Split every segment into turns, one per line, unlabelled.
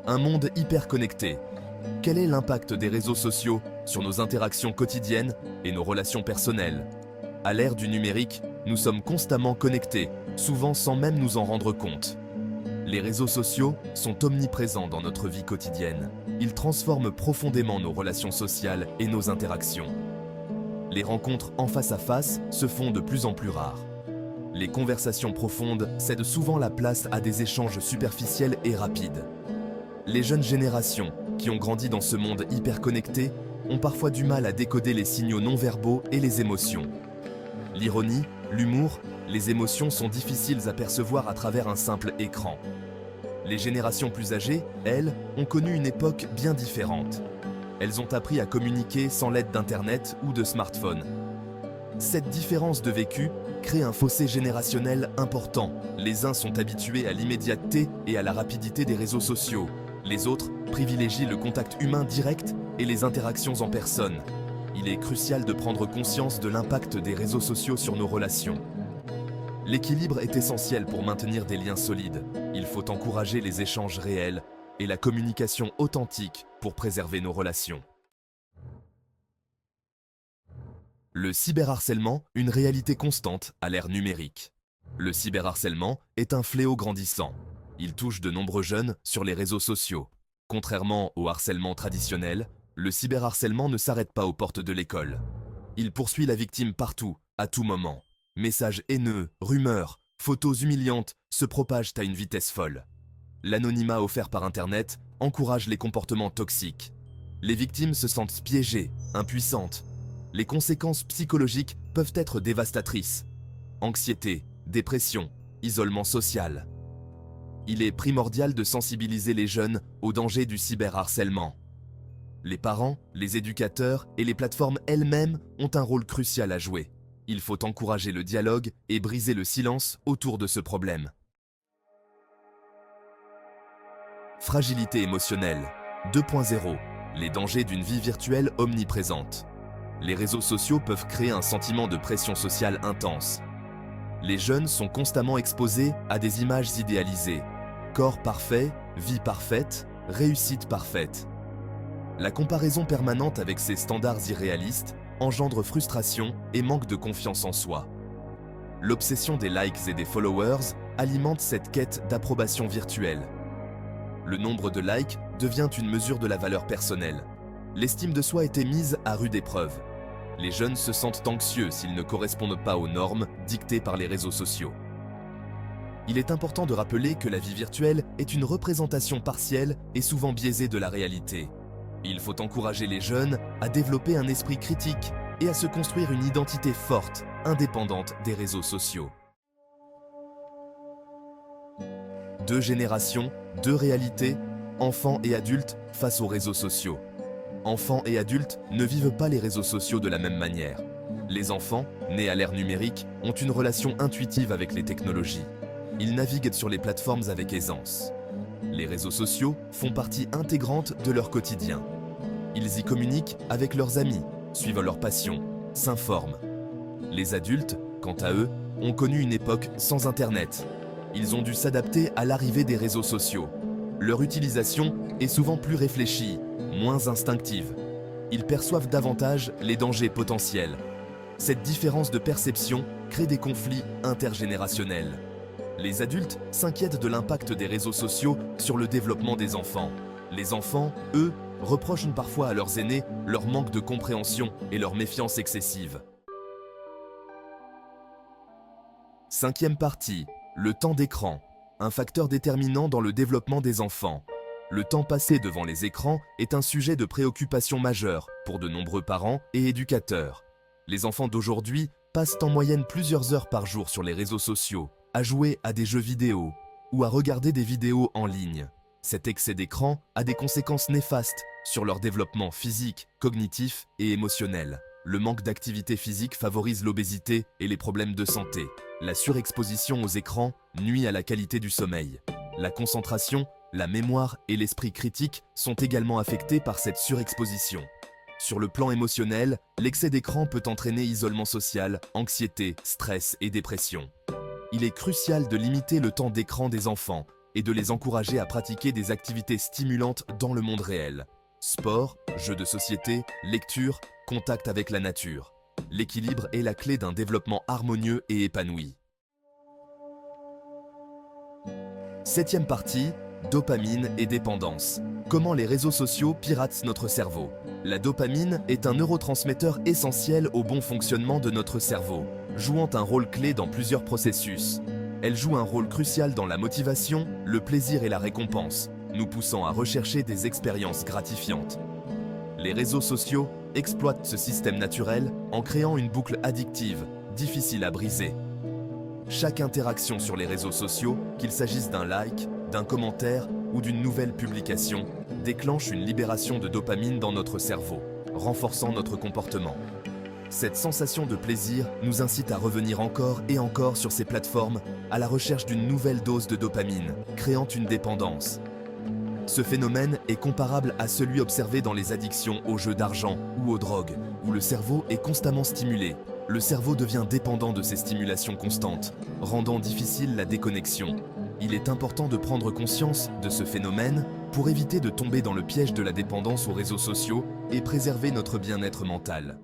Un monde hyper connecté. Quel est l'impact des réseaux sociaux sur nos interactions quotidiennes et nos relations personnelles? À l'ère du numérique, nous sommes constamment connectés, souvent sans même nous en rendre compte. Les réseaux sociaux sont omniprésents dans notre vie quotidienne. Ils transforment profondément nos relations sociales et nos interactions. Les rencontres en face à face se font de plus en plus rares. Les conversations profondes cèdent souvent la place à des échanges superficiels et rapides. Les jeunes générations, qui ont grandi dans ce monde hyper connecté, ont parfois du mal à décoder les signaux non-verbaux et les émotions. L'ironie, l'humour, les émotions sont difficiles à percevoir à travers un simple écran. Les générations plus âgées, elles, ont connu une époque bien différente. Elles ont appris à communiquer sans l'aide d'Internet ou de smartphones. Cette différence de vécu crée un fossé générationnel important. Les uns sont habitués à l'immédiateté et à la rapidité des réseaux sociaux. Les autres privilégient le contact humain direct et les interactions en personne. Il est crucial de prendre conscience de l'impact des réseaux sociaux sur nos relations. L'équilibre est essentiel pour maintenir des liens solides. Il faut encourager les échanges réels et la communication authentique pour préserver nos relations. Le cyberharcèlement, une réalité constante à l'ère numérique. Le cyberharcèlement est un fléau grandissant. Il touche de nombreux jeunes sur les réseaux sociaux. Contrairement au harcèlement traditionnel, le cyberharcèlement ne s'arrête pas aux portes de l'école. Il poursuit la victime partout, à tout moment. Messages haineux, rumeurs, photos humiliantes se propagent à une vitesse folle. L'anonymat offert par Internet encourage les comportements toxiques. Les victimes se sentent piégées, impuissantes. Les conséquences psychologiques peuvent être dévastatrices. Anxiété, dépression, isolement social. Il est primordial de sensibiliser les jeunes aux dangers du cyberharcèlement. Les parents, les éducateurs et les plateformes elles-mêmes ont un rôle crucial à jouer. Il faut encourager le dialogue et briser le silence autour de ce problème. Fragilité émotionnelle 2.0. Les dangers d'une vie virtuelle omniprésente. Les réseaux sociaux peuvent créer un sentiment de pression sociale intense. Les jeunes sont constamment exposés à des images idéalisées. Corps parfait, vie parfaite, réussite parfaite. La comparaison permanente avec ces standards irréalistes engendre frustration et manque de confiance en soi. L'obsession des likes et des followers alimente cette quête d'approbation virtuelle. Le nombre de likes devient une mesure de la valeur personnelle. L'estime de soi était mise à rude épreuve. Les jeunes se sentent anxieux s'ils ne correspondent pas aux normes dictées par les réseaux sociaux. Il est important de rappeler que la vie virtuelle est une représentation partielle et souvent biaisée de la réalité. Il faut encourager les jeunes à développer un esprit critique et à se construire une identité forte, indépendante des réseaux sociaux. Deux générations, deux réalités, enfants et adultes face aux réseaux sociaux. Enfants et adultes ne vivent pas les réseaux sociaux de la même manière. Les enfants, nés à l'ère numérique, ont une relation intuitive avec les technologies. Ils naviguent sur les plateformes avec aisance. Les réseaux sociaux font partie intégrante de leur quotidien. Ils y communiquent avec leurs amis, suivent leurs passions, s'informent. Les adultes, quant à eux, ont connu une époque sans Internet. Ils ont dû s'adapter à l'arrivée des réseaux sociaux. Leur utilisation est souvent plus réfléchie, moins instinctive. Ils perçoivent davantage les dangers potentiels. Cette différence de perception crée des conflits intergénérationnels. Les adultes s'inquiètent de l'impact des réseaux sociaux sur le développement des enfants. Les enfants, eux, reprochent parfois à leurs aînés leur manque de compréhension et leur méfiance excessive. Cinquième partie, le temps d'écran, un facteur déterminant dans le développement des enfants. Le temps passé devant les écrans est un sujet de préoccupation majeure pour de nombreux parents et éducateurs. Les enfants d'aujourd'hui passent en moyenne plusieurs heures par jour sur les réseaux sociaux, à jouer à des jeux vidéo ou à regarder des vidéos en ligne. Cet excès d'écran a des conséquences néfastes sur leur développement physique, cognitif et émotionnel. Le manque d'activité physique favorise l'obésité et les problèmes de santé. La surexposition aux écrans nuit à la qualité du sommeil. La concentration, la mémoire et l'esprit critique sont également affectés par cette surexposition. Sur le plan émotionnel, l'excès d'écran peut entraîner isolement social, anxiété, stress et dépression. Il est crucial de limiter le temps d'écran des enfants et de les encourager à pratiquer des activités stimulantes dans le monde réel. Sport, jeux de société, lecture, contact avec la nature. L'équilibre est la clé d'un développement harmonieux et épanoui. 7e partie, dopamine et dépendance. Comment les réseaux sociaux piratent notre cerveau. La dopamine est un neurotransmetteur essentiel au bon fonctionnement de notre cerveau, jouant un rôle clé dans plusieurs processus. Elle joue un rôle crucial dans la motivation, le plaisir et la récompense, nous poussant à rechercher des expériences gratifiantes. Les réseaux sociaux exploitent ce système naturel en créant une boucle addictive, difficile à briser. Chaque interaction sur les réseaux sociaux, qu'il s'agisse d'un like, d'un commentaire ou d'une nouvelle publication, déclenche une libération de dopamine dans notre cerveau, renforçant notre comportement. Cette sensation de plaisir nous incite à revenir encore et encore sur ces plateformes à la recherche d'une nouvelle dose de dopamine, créant une dépendance. Ce phénomène est comparable à celui observé dans les addictions aux jeux d'argent ou aux drogues, où le cerveau est constamment stimulé. Le cerveau devient dépendant de ces stimulations constantes, rendant difficile la déconnexion. Il est important de prendre conscience de ce phénomène pour éviter de tomber dans le piège de la dépendance aux réseaux sociaux et préserver notre bien-être mental.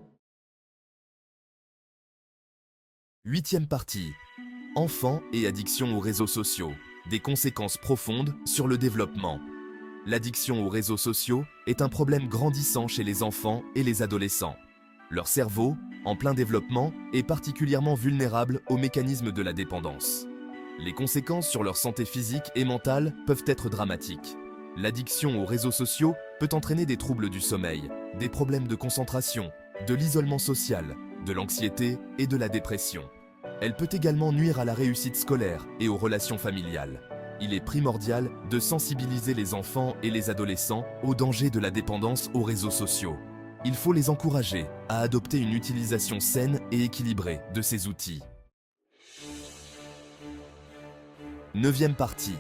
8e partie. Enfants et addiction aux réseaux sociaux. Des conséquences profondes sur le développement. L'addiction aux réseaux sociaux est un problème grandissant chez les enfants et les adolescents. Leur cerveau, en plein développement, est particulièrement vulnérable aux mécanismes de la dépendance. Les conséquences sur leur santé physique et mentale peuvent être dramatiques. L'addiction aux réseaux sociaux peut entraîner des troubles du sommeil, des problèmes de concentration, de l'isolement social, de l'anxiété et de la dépression. Elle peut également nuire à la réussite scolaire et aux relations familiales. Il est primordial de sensibiliser les enfants et les adolescents aux dangers de la dépendance aux réseaux sociaux. Il faut les encourager à adopter une utilisation saine et équilibrée de ces outils. 9e partie.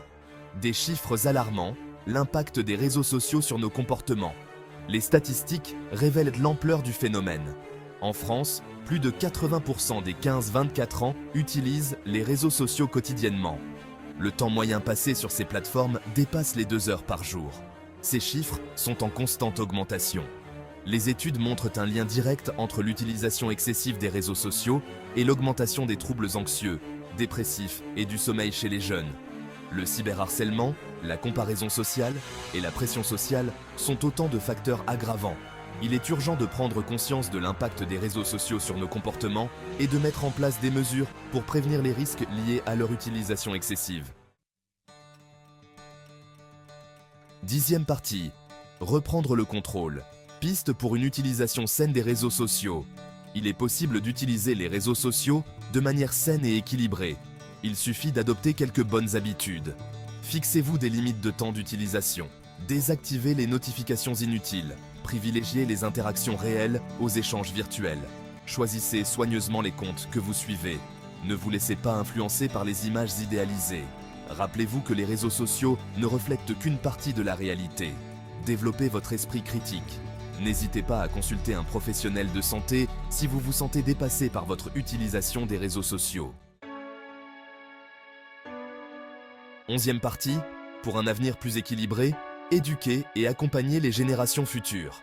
Des chiffres alarmants, l'impact des réseaux sociaux sur nos comportements. Les statistiques révèlent l'ampleur du phénomène. En France, plus de 80% des 15-24 ans utilisent les réseaux sociaux quotidiennement. Le temps moyen passé sur ces plateformes dépasse les 2 heures par jour. Ces chiffres sont en constante augmentation. Les études montrent un lien direct entre l'utilisation excessive des réseaux sociaux et l'augmentation des troubles anxieux, dépressifs et du sommeil chez les jeunes. Le cyberharcèlement, la comparaison sociale et la pression sociale sont autant de facteurs aggravants. Il est urgent de prendre conscience de l'impact des réseaux sociaux sur nos comportements et de mettre en place des mesures pour prévenir les risques liés à leur utilisation excessive. 10e partie. Reprendre le contrôle. Piste pour une utilisation saine des réseaux sociaux. Il est possible d'utiliser les réseaux sociaux de manière saine et équilibrée. Il suffit d'adopter quelques bonnes habitudes. Fixez-vous des limites de temps d'utilisation. Désactivez les notifications inutiles. Privilégiez les interactions réelles aux échanges virtuels. Choisissez soigneusement les comptes que vous suivez. Ne vous laissez pas influencer par les images idéalisées. Rappelez-vous que les réseaux sociaux ne reflètent qu'une partie de la réalité. Développez votre esprit critique. N'hésitez pas à consulter un professionnel de santé si vous vous sentez dépassé par votre utilisation des réseaux sociaux. 11e partie. Pour un avenir plus équilibré, éduquer et accompagner les générations futures.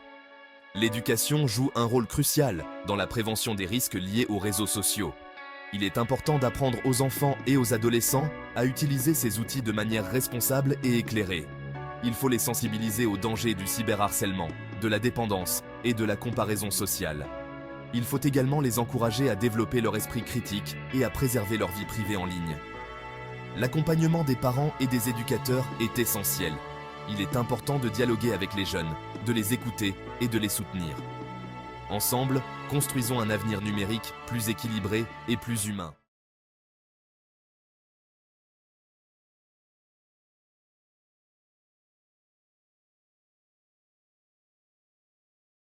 L'éducation joue un rôle crucial dans la prévention des risques liés aux réseaux sociaux. Il est important d'apprendre aux enfants et aux adolescents à utiliser ces outils de manière responsable et éclairée. Il faut les sensibiliser aux dangers du cyberharcèlement, de la dépendance et de la comparaison sociale. Il faut également les encourager à développer leur esprit critique et à préserver leur vie privée en ligne. L'accompagnement des parents et des éducateurs est essentiel. Il est important de dialoguer avec les jeunes, de les écouter et de les soutenir. Ensemble, construisons un avenir numérique plus équilibré et plus humain.